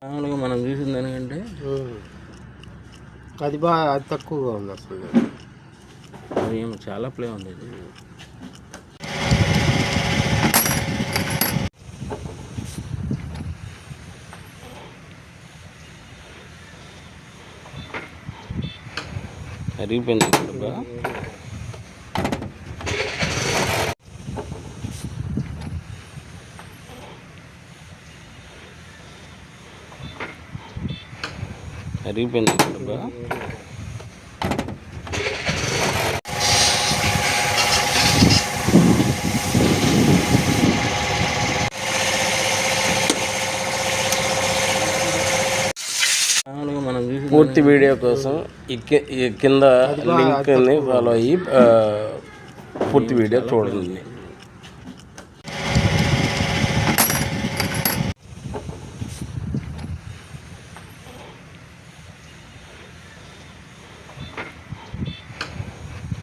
మామూలుగా మనం చూసిన దానికంటే అది తక్కువగా ఉంది అసలు. అది ఏమో చాలా ప్లే ఉంది ఇది. అరిగిపోయింది డబ్బా. అరిగిపోయింది డబ్బా. మామూలుగా మనం చూసిన పూర్తి వీడియో కోసం ఈ కింద లింక్ని ఫాలో అయ్యి పూర్తి వీడియో చూడండి.